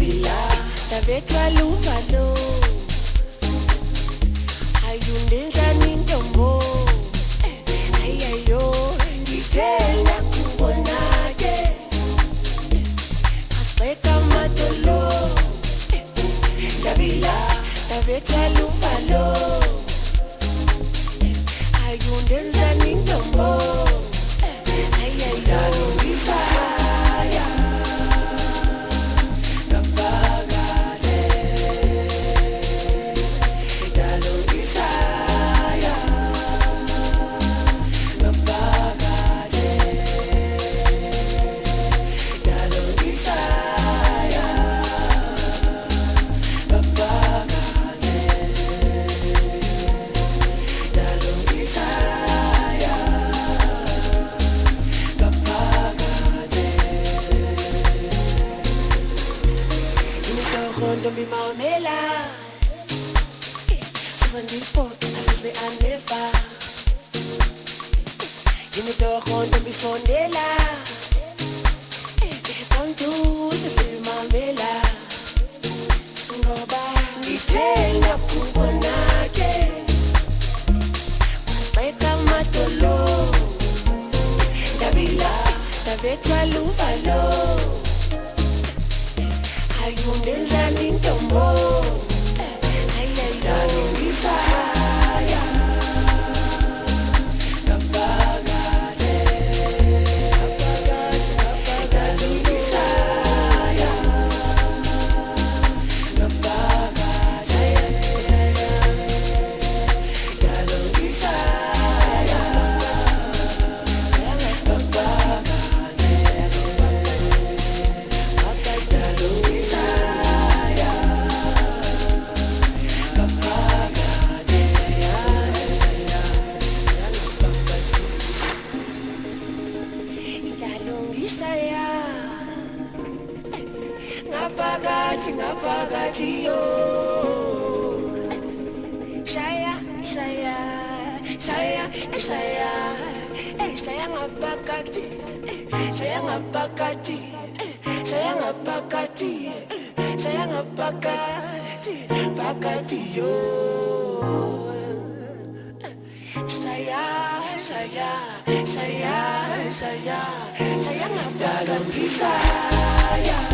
Dabila, dabetwa luvalo. Ayundenza nintombo. Ayayo, ngitenda kubonake. Afeka matolo. Dabila, dabetwa luvalo. Ayundenza nintombo. Ayayo, ngisaya. Don't be mamela. Sasandipho, asise anefa. Yini toho, don't be sondela. Bantu, sase mamela. Ngoba, ngithenga kubonake. Wabeka matolo. Dabila, dabetwa luvalo. Ayundenza nintombo. Ayayo, ngisaya. Ngapakade, ngapakade, ngisaya. Ngapakade, ngalo ngisaya. Ngapakade, ngalo ngisaya. Ngapakathi yo. Shaya, shaya, shaya, shaya. Shaya ngapakathi. Shaya ngapakathi. Shaya ngapakathi. Shaya ngapakathi. Pakati yo. Shaya, shaya, shaya, shaya. Shaya ngapakathi. Shaya.